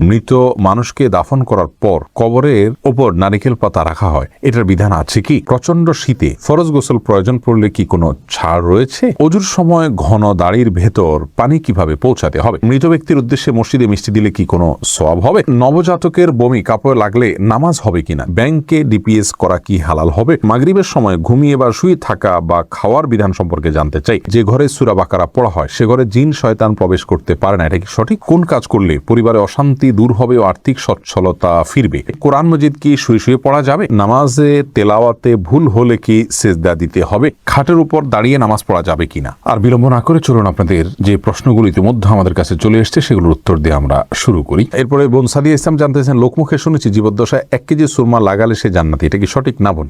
মৃত মানুষকে দাফন করার পর কবরের ওপর নারিকেল পাতা রাখা হয়, এটার বিধান আছে কি? প্রচন্ড শীতে ফরজ গোসল প্রয়োজন পড়লে কি কোনো ছাড় রয়েছে? অজুর সময় ঘন দাড়ির ভেতর পানি কিভাবে পৌঁছাতে হবে? মৃত ব্যক্তির উদ্দেশ্যে মসজিদে মিষ্টি দিলে কি কোনো সওয়াব হবে? নবজাতকের বমি কাপড়ে লাগলে নামাজ হবে কিনা? ব্যাংকে ডিপিএস করা কি হালাল হবে? মাগরিবের সময় ঘুমিয়ে বা শুয়ে থাকা বা খাওয়ার বিধান সম্পর্কে জানতে চাই। যে ঘরে সূরা বাকারা পড়া হয় সে ঘরে জিন শয়তান প্রবেশ করতে পারে না, এটা কি সঠিক? কোন কাজ করলে পরিবারে অশান্তি দূর হবে ও আর্থিক সচ্ছলতা ফিরবে? কোরআন মজিদ কি শুয়ে শুয়ে পড়া যাবে? নামাজে তেলাওয়াতে ভুল হলে কি সেজদা দিতে হবে? খাটের উপর দাঁড়িয়ে নামাজ পড়া যাবে কিনা? আর বিলম্ব না করে চলুন আপনাদের যে প্রশ্নগুলো ইতিমধ্যে আমাদের কাছে চলে এসছে সেগুলোর উত্তর দিয়ে আমরা শুরু করি। এরপরে বোন সাদিয়া ইসলাম জানতেছেন, লোকমুখে শুনেছি জীবদ্দশায় 1 কেজি সুরমা লাগালে সে জান্নাতি, এটা কি সঠিক? না বোন,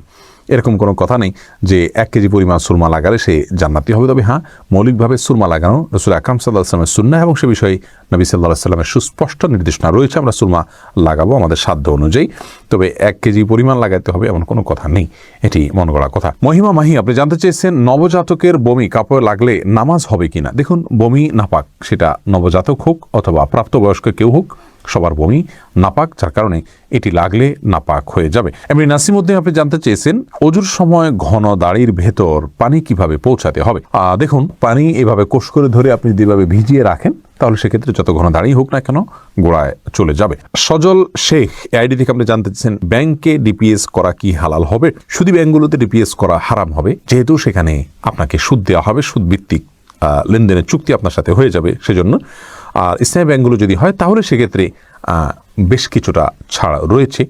এরকম কোনো কথা নেই যে 1 কেজি পরিমাণ সুরমা লাগালে সে জান্নাতি হবে। তবে হ্যাঁ, মৌলিকভাবে সুরমা লাগানো রাসূল আকরাম সাল্লাল্লাহু আলাইহি ওয়াসাল্লামের সুন্নাহ এবং সে বিষয়ে নবী সাল্লাল্লাহু আলাইহি ওয়াসাল্লামের সুস্পষ্ট নির্দেশনা রয়েছে। আমরা সুরমা লাগাবো আমাদের সাধ্য অনুযায়ী, তবে 1 কেজি পরিমাণ লাগাতে হবে এমন কোনো কথা নেই, এটি মন গড়া কথা। মহিমা মাহি আপনি জানতে চেয়েছেন, নবজাতকের বমি কাপড়ে লাগলে নামাজ হবে কিনা? দেখুন, বমি নাপাক, সেটা নবজাতক হোক অথবা প্রাপ্তবয়স্ক কেউ হোক, সবার বমি নাপাক, যার কারণে এটি লাগলে নাপাক হয়ে যাবে। এমনি নাসিমউদ্দিন আপনি জানতে চেয়েছেন, অজুর সময় ঘন দাড়ির ভেতর পানি কিভাবে পৌঁছাতে হবে? দেখুন, পানি এভাবে কোষ করে ধরে আপনি যেভাবে ভিজিয়ে রাখেন তাহলে সেক্ষেত্রে যত ঘন দাড়ি হোক না কেন গোড়ায় চলে যাবে। সজল শেখ আইডি থেকে আপনি জানতে চেয়েছেন, ব্যাংকে ডিপিএস করা কি হালাল হবে? শুধু ব্যাংকগুলোতে ডিপিএস করা হারাম হবে, যেহেতু সেখানে আপনাকে সুদ দেওয়া হবে, সুদ ভিত্তিক লেনদেনের চুক্তি আপনার সাথে হয়ে যাবে সেজন্য। আর ইসলামী ব্যাংকগুলো যদি হয় তাহলে সেক্ষেত্রে বেশ কিছুটা ছাড় রয়েছে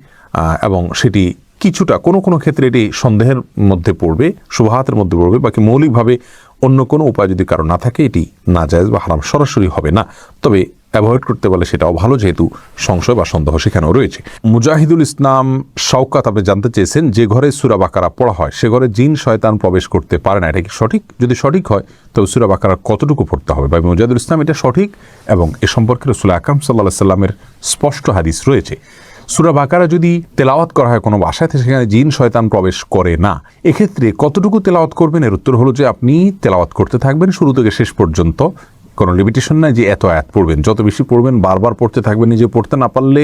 এবং সেটি কিছুটা কোনো কোনো ক্ষেত্রে এটি সন্দেহের মধ্যে পড়বে, শুবহাতের মধ্যে পড়বে, বাকি মৌলিকভাবে অন্য কোনো উপায় যদি কারো না থাকে এটি নাজায়েজ বা হারাম সরাসরি হবে না। তবে অ্যাভয়েড করতে পারলে সেটাও ভালো, যেহেতু সংশয় বা সন্দেহ সেখানেও রয়েছে। মুজাহিদুল ইসলাম শওকাত আপনি জানতে চেয়েছেন, যে ঘরে সূরা বাকারা পড়া হয় সে ঘরে জিন শয়তান প্রবেশ করতে পারে না, এটা কি সঠিক? যদি সঠিক হয় তবে সূরা বাকারা কতটুকু পড়তে হবে? বা মুজাহিদুল ইসলাম এটা সঠিক এবং এ সম্পর্কে রাসূল আকরাম সাল্লাল্লাহু আলাইহি ওয়াসাল্লামের স্পষ্ট হাদিস রয়েছে। সূরা বাকারা যদি তেলাওয়াত করা হয় কোনো বাসায়, সেখানে জিন শয়তান প্রবেশ করে না, এক্ষেত্রে কতটুকু তেলাওয়াত করবেন? এর উত্তর হলো যে আপনি তেলাওয়াত করতে থাকবেন শুরু থেকে শেষ পর্যন্ত, কোনো লিমিটেশন নাই যে এত আয়াত পড়বেন, যত বেশি পড়বেন বারবার পড়তে থাকবেন। নিজে পড়তে না পারলে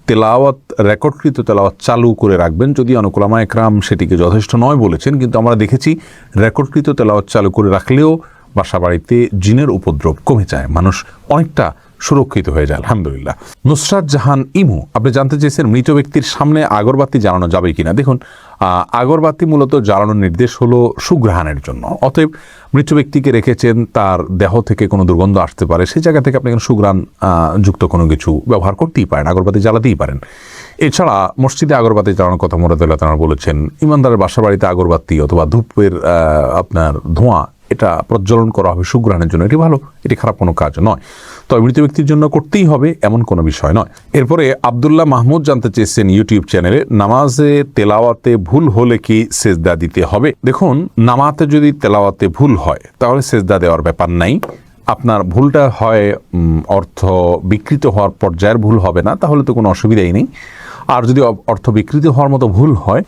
তেলাওয়াত, রেকর্ডকৃত তেলাওয়াত চালু করে রাখবেন, যদি অনেক উলামা একরাম সেটিকে যথেষ্ট নয় বলেছেন, কিন্তু আমরা দেখেছি রেকর্ডকৃত তেলাওয়াত চালু করে রাখলেও বাসা বাড়িতে জিনের উপদ্রব কমে যায়, মানুষ অনেকটা সুরক্ষিত হয়ে যায় আলহামদুলিল্লাহ। নুসরাত জাহান ইমু আপনি জানতে চেয়েছেন, মৃত ব্যক্তির সামনে আগরবাতি জ্বালানো যাবে কিনা? দেখুন, আগরবাতি মূলত জ্বালানোর নির্দেশ হলো সুঘ্রাণের জন্য, অতএব মৃত ব্যক্তিকে রেখেছেন, তার দেহ থেকে কোনো দুর্গন্ধ আসতে পারে, সেই জায়গা থেকে আপনি সুঘ্রাণ যুক্ত কোনো কিছু ব্যবহার করতেই পারেন, আগরবাতি জ্বালাতেই পারেন। এছাড়া মসজিদে আগরবাতি জ্বালানোর কথা মুরাদুল্লাহ তাআলা বলেছেন। ইমানদারের বাসা বাড়িতে আগরবাতি অথবা ধূপের আপনার ধোঁয়া এটা প্রজ্বলন করা হবে সুঘ্রাণের জন্য, এটি ভালো, এটি খারাপ কোনো কাজ নয়, তবে মৃত ব্যক্তির জন্য করতেই হবে এমন কোনো বিষয় নয়। এরপরে আব্দুল্লাহ মাহমুদ জানতে চেয়েছেন ইউটিউব চ্যানেলে, নামাজে তেলাওয়াতে ভুল হলে কি সেজদা দিতে হবে? দেখুন, নামাজে যদি তেলাওয়াতে ভুল হয় তাহলে সেজদা দেওয়ার ব্যাপার নাই। আপনার ভুলটা হয় অর্থ বিকৃত হওয়ার পর্যায়ের ভুল হবে না, তাহলে তো কোনো অসুবিধাই নেই। আর যদি অর্থ বিকৃত হওয়ার মতো ভুল হয়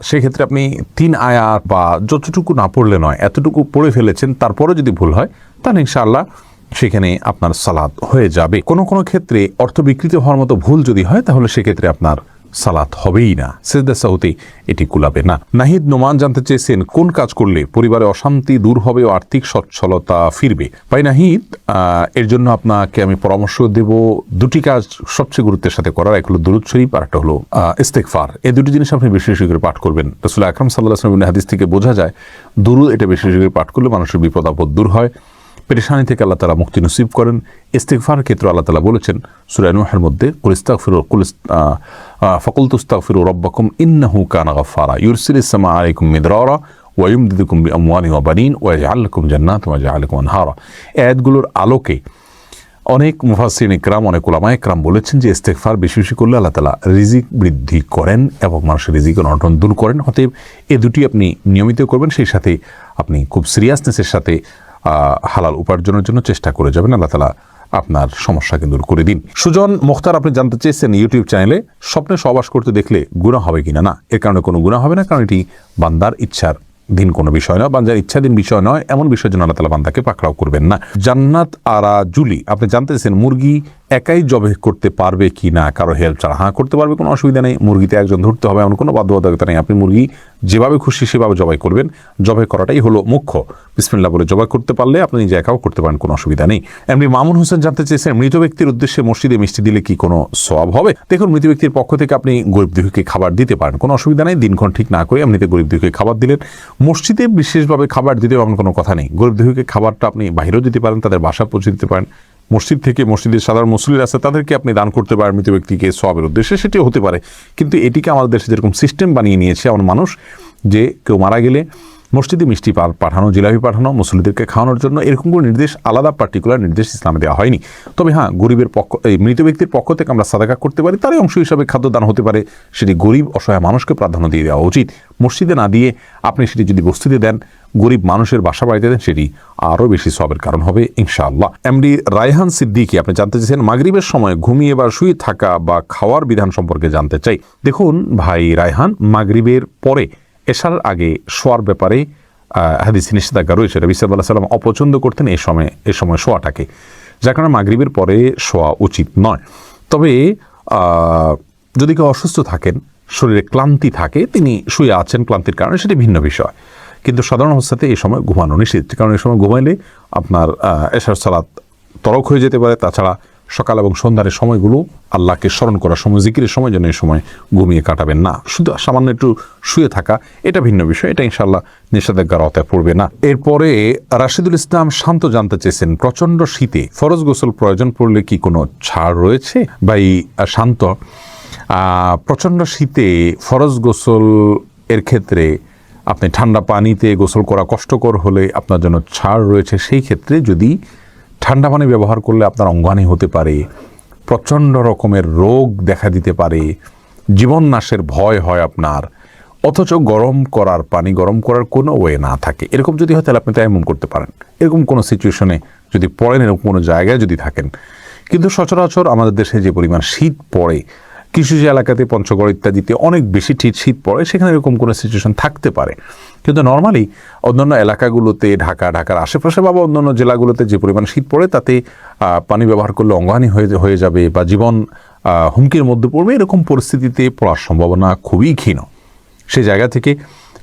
সেক্ষেত্রে আপনি 3 আয়াত বা যতটুকু না পড়লে নয় এতটুকু পড়ে ফেলেছেন, তারপরে যদি ভুল হয় তাহলে ইনশাআল্লাহ সেখানে আপনার সালাত হয়ে যাবে। কোনো কোনো ক্ষেত্রে অর্থ বিকৃত হওয়ার মতো ভুল যদি হয় তাহলে সেক্ষেত্রে আপনার সালাত হবেই না, সিজদা সাহুতে এটি কুলাবে না। নাহিদ নোমান জানতে চেয়েছেন, কোন কাজ করলে পরিবারে অশান্তি দূর হবে ও আর্থিক সচ্ছলতা ফিরবে? ভাই নাহিদ, এর জন্য আপনাকে আমি পরামর্শ দেব 2টি কাজ সবচেয়ে গুরুত্বের সাথে করার, এক হলো দুরূদ শরীফ আর একটা হলো ইস্তেগফার। এই 2টি জিনিস আপনি বেশি বেশি করে পাঠ করবেন। রাসূল আকরাম সাল্লাল্লাহু আলাইহি ওয়াসাল্লামের হাদিস থেকে বোঝা যায় দুরূদ এটা বেশি বেশি করে পাঠ করলে মানুষের বিপদ আপদ দূর হয়, পেরেশানি থেকে আল্লাহ তাআলা মুক্তি নসিব করেন। ইস্তিগফারের ক্ষেত্রে আল্লাহ তাআলা বলেছেন সূরা নূহের মধ্যে, ফাকুলতু আস্তাগফিরু রাব্বাকুম ইন্নাহু কানা গাফফারা ইউরসিলিস সামা আলাইকুম মিদরারা ওয়া ইউমদিদুকুম বিআমওয়ালিন ওয়া বানিন ওয়া ইয়াজআল লাকুম জান্নাতিন ওয়া ইয়াজআল লাকুম আনহারা। আয়াতগুলোর আলোকে অনেক মুফাসসিরিন ইকরাম, অনেক উলামা ইকরাম বলেছেন যে ইস্তিগফার বেশি বেশি করলে আল্লাহ তাআলা রিজিক বৃদ্ধি করেন এবং মানুষের রিজিকের অনটন দূর করেন। অতএব এই 2টি আপনি নিয়মিত করবেন, সেই সাথে আপনি খুব সিরিয়াসনেসের সাথে হালাল উপার্জনের জন্য চেষ্টা করে যাবেন, আল্লাহ তাআলা আপনার সমস্যাকে দূর করে দিন। সুজন মুখতার আপনি জানতে চেয়েছেন ইউটিউব চ্যানেলে, স্বপ্নে সহবাস করতে দেখলে গুনাহ হবে কিনা? না, এর কারণে কোনো গুনাহ হবে না, কারণ এটি বান্দার ইচ্ছার দিন কোনো বিষয় নয়, বান্দার ইচ্ছাধীন বিষয় নয়, এমন বিষয়ের জন্য আল্লাহ তাআলা বান্দাকে পাকড়াও করবেন না। জান্নাত আরা জুলি আপনি জানতে চেয়েছেন, মুরগি একাই জবে করতে পারবে কি না কারো হেল্প ছাড়া? হ্যাঁ, করতে পারবে, কোনো অসুবিধা নেই। মুরগিতে একজন ধরতে হবে এমন কোনো বাধ্যবাধকতা নেই। আপনি মুরগি যেভাবে খুশি সেভাবে জবাই করবেন, জবাই করাটাই হলো মুখ্য। বিসমিল্লাহ বলে জবাই করতে পারলে আপনি নিজে একাও করতে পারেন, কোনো অসুবিধা নেই। এমনি মামুন হোসেন জানতে চেয়েছেন, মৃত ব্যক্তির উদ্দেশ্যে মসজিদে মিষ্টি দিলে কি কোনো সওয়াব হবে? দেখুন, মৃত ব্যক্তির পক্ষ থেকে আপনি গরিব দুঃখীকে খাবার দিতে পারেন, কোনো অসুবিধা নেই। দিনক্ষণ ঠিক না করে এমনিতে গরিব দুঃখীকে খাবার দিলেন। মসজিদে বিশেষভাবে খাবার দিতে এমন কোনো কথা নেই। গরিব দুঃখীকে খাবারটা আপনি বাইরেও দিতে পারেন, তাদের বাসা পৌঁছে দিতে পারেন। মসজিদ থেকে, মসজিদের সাধারণ মুসল্লিরা আছে তাদেরকে আপনি দান করতে পারেন মৃত ব্যক্তিকে সওয়াবের উদ্দেশ্যে, সেটিও হতে পারে। কিন্তু এটিকে আমাদের দেশে যেরকম সিস্টেম বানিয়ে নিয়েছে এমন মানুষ, যে কেউ মারা গেলে মসজিদে মিষ্টি পাঠানো, জিলাপি পাঠানো, মুসল্লিদেরকে খাওয়ানোর জন্য, এরকম কোনো নির্দেশ, আলাদা পার্টিকুলার নির্দেশ ইসলামে দেওয়া হয়নি। তবে হ্যাঁ, গরিবের পক্ষ, এই মৃত ব্যক্তির পক্ষ থেকে আমরা সাদাকা করতে পারি, তারই অংশ হিসাবে খাদ্যদান হতে পারে। সেটি গরিব অসহায় মানুষকে প্রাধান্য দিয়ে দেওয়া উচিত। মসজিদে না দিয়ে আপনি সেটি যদি বস্তিতে দেন, গরিব মানুষের বাসা বাড়িতে দেন, সেটি আরও বেশি সওয়াবের কারণ হবে ইনশাআল্লাহ। এমডি রায়হান সিদ্দিকী আপনি জানতে চেয়েছেন, মাগরিবের সময় ঘুমিয়ে বা শুয়ে থাকা বা খাওয়ার বিধান সম্পর্কে জানতে চাই। দেখুন ভাই রায়হান, মাগরিবের পরে এশার আগে শোয়ার ব্যাপারে হাদিসে নিষেধাজ্ঞা রয়েছে। নবী সাল্লাল্লাহু আলাইহি ওয়াসাল্লাম অপছন্দ করতেন এই সময় শোয়াটাকে, যার কারণে মাগরিবের পরে শোয়া উচিত নয়। তবে যদি কেউ অসুস্থ থাকেন, শরীরে ক্লান্তি থাকে, তিনি শুয়ে আছেন ক্লান্তির কারণে, সেটি ভিন্ন বিষয়। কিন্তু সাধারণ অবস্থাতে এই সময় ঘুমানো নিষিদ্ধ, কারণ এই সময় ঘুমাইলে আপনার এশার সালাত তরক হয়ে যেতে পারে। তাছাড়া সকাল এবং সন্ধ্যার সময়গুলো আল্লাহকে স্মরণ করার সময়, জিকিরের সময় যেন এই সময় ঘুমিয়ে কাটাবেন না। শুধু সামান্য একটু শুয়ে থাকা, এটা ভিন্ন বিষয়, এটা ইনশাআল্লাহ নিষেধাজ্ঞার আওতায় পড়বে না। এরপরে রাশিদুল ইসলাম শান্ত জানতে চেয়েছেন, প্রচণ্ড শীতে ফরজ গোসল প্রয়োজন পড়লে কি কোনো ছাড় রয়েছে? ভাই শান্ত, প্রচণ্ড শীতে ফরজ গোসল এর ক্ষেত্রে আপনি ঠান্ডা পানিতে গোসল করা কষ্টকর হলে আপনার জন্য ছাড় রয়েছে। সেই ক্ষেত্রে যদি ঠান্ডা পানি ব্যবহার করলে আপনার অঙ্গহানি হতে পারে, প্রচণ্ড রকমের রোগ দেখা দিতে পারে, জীবন নাশের ভয় হয় আপনার, অথচ গরম করার কোনো ওয়ে না থাকে, এরকম যদি হয় তাহলে আপনি তায়াম্মুম করতে পারেন। এরকম কোনো সিচুয়েশনে যদি পড়েন, এরকম কোনো জায়গায় যদি থাকেন। কিন্তু সচরাচর আমাদের দেশে যে পরিমাণ শীত পড়ে, কিছু যে এলাকাতে পঞ্চগড় ইত্যাদিতে অনেক বেশি শীত পড়ে, সেখানে এরকম কোনো সিচুয়েশন থাকতে পারে। কিন্তু নর্মালি অন্যান্য এলাকাগুলোতে, ঢাকার আশেপাশে বা অন্যান্য জেলাগুলোতে যে পরিমাণ শীত পড়ে, তাতে পানি ব্যবহার করলে অঙ্গহানি হয়ে যাবে বা জীবন হুমকির মধ্যে পড়বে, এরকম পরিস্থিতিতে পড়ার সম্ভাবনা খুবই ক্ষীণ। সেই জায়গা থেকে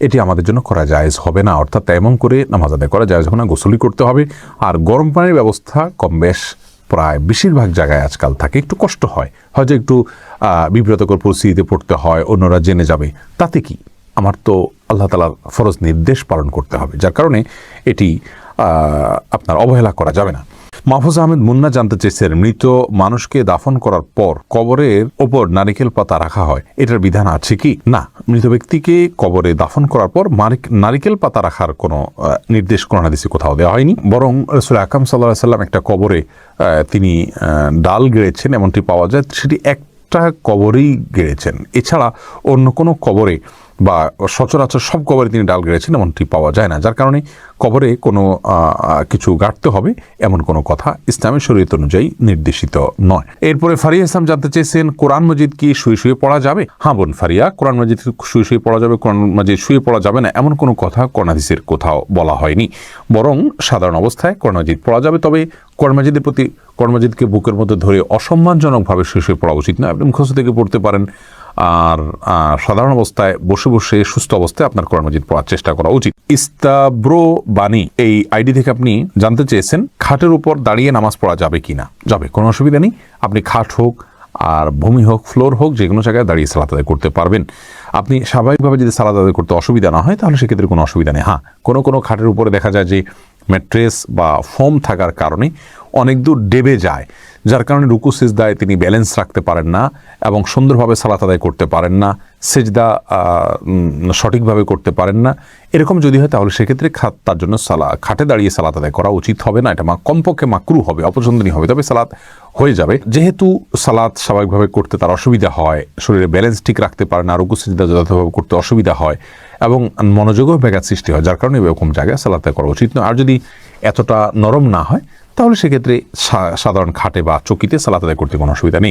এটি আমাদের জন্য করা জায়েজ হবে না, অর্থাৎ তায়াম্মুম করে নামাজ আদায় করা জায়েজ হবে না, গোসলই করতে হবে। আর গরম পানির ব্যবস্থা কম বেশ প্রায় বেশিরভাগ জায়গায় আজকাল থাকে। একটু কষ্ট হয়, হয়তো একটু বিব্রতকর পরিস্থিতিতে পড়তে হয়, অন্যরা জেনে যাবে, তাতে কি? আমার তো আল্লাহ তাআলার ফরজ নির্দেশ পালন করতে হবে, যার কারণে এটি আপনার অবহেলা করা যাবে না। মাহফুজ আহমেদ মুন্না জানতে চেয়েছেন, মৃত মানুষকে দাফন করার পর কবরের ওপর নারিকেল পাতা রাখা হয়, এটার বিধান আছে কি? না, মৃত ব্যক্তিকে কবরে দাফন করার পর নারিকেল পাতা রাখার কোনো নির্দেশ কোরআন হাদিসে কোথাও দেওয়া হয়নি। বরং রাসূল আকরাম সাল্লাল্লাহু আলাইহি ওয়াসাল্লাম একটা কবরে তিনি ডাল গেড়েছেন, এমনটি পাওয়া যায়। সেটি একটা কবরেই গেড়েছেন, এছাড়া অন্য কোনো কবরে বা সচরাচর সব কবরে তিনি ডাল গেড়েছেন এমনটি পাওয়া যায় না, যার কারণে কবরে কোনো কিছু গাড়তে হবে এমন কোনো কথা ইসলামের শরীয়ত অনুযায়ী নির্দেশিত নয়। এরপরে ফারিয়া ইসলাম জানতে চেয়েছেন, কোরআন মজিদ কি শুয়ে শুয়ে পড়া যাবে? হ্যাঁ বোন ফারিয়া, কোরআন মজিদ শুয়ে শুয়ে পড়া যাবে। কোরআন মজিদ শুয়ে পড়া যাবে না এমন কোনো কথা কোরআন হাদিসের কোথাও বলা হয়নি, বরং সাধারণ অবস্থায় কোরআন মজিদ পড়া যাবে। তবে কোরআন মজিদের প্রতি, কোরআন মজিদকে বুকের মধ্যে ধরে অসম্মানজনকভাবে শুয়ে শুয়ে পড়া উচিত না। আপনি মুখস্থ থেকে পড়তে পারেন, আর সাধারণ অবস্থায় বসে বসে সুস্থ অবস্থায় আপনার কোরআন মজিদ পড়ার চেষ্টা করা উচিত। ইস্তাব্রো বাণী এই আইডি থেকে আপনি জানতে চেয়েছেন, খাটের উপর দাঁড়িয়ে নামাজ পড়া যাবে কিনা? যাবে, কোনো অসুবিধা নেই। আপনি খাট হোক আর ভূমি হোক, ফ্লোর হোক, যে কোনো জায়গায় দাঁড়িয়ে সালাত আদায় করতে পারবেন। আপনি স্বাভাবিকভাবে যদি সালাত আদায় করতে অসুবিধা না হয়, তাহলে সেক্ষেত্রে কোনো অসুবিধা নেই। হ্যাঁ, কোনো খাটের উপরে দেখা যায় যে ম্যাট্রেস বা ফোম থাকার কারণে অনেক দূর ডেবে যায়, যার কারণে রুকু সিজদায় তিনি ব্যালেন্স রাখতে পারেন না এবং সুন্দরভাবে সালাত আদায় করতে পারেন না, সিজদা সঠিকভাবে করতে পারেন না। এরকম যদি হয় তাহলে সেক্ষেত্রে তার জন্য খাটে দাঁড়িয়ে সালাত আদায় করা উচিত হবে না। এটা কমপক্ষে মাকরু হবে, অপছন্দনীয় হবে, তবে সালাত হয়ে যাবে। যেহেতু সালাত স্বাভাবিকভাবে করতে তার অসুবিধা হয়, শরীরে ব্যালেন্স ঠিক রাখতে পারে না, রুকু সিজদা যথাযথভাবে করতে অসুবিধা হয় এবং মনোযোগও ব্যাঘাত সৃষ্টি হয়, যার কারণে এরকম জায়গায় সালাত আদায় করা উচিত নয়। আর যদি এতটা নরম না হয় তাহলে সেক্ষেত্রে সাধারণ খাটে বা চকিতে সালাত আদায় করতে কোনো অসুবিধা নেই।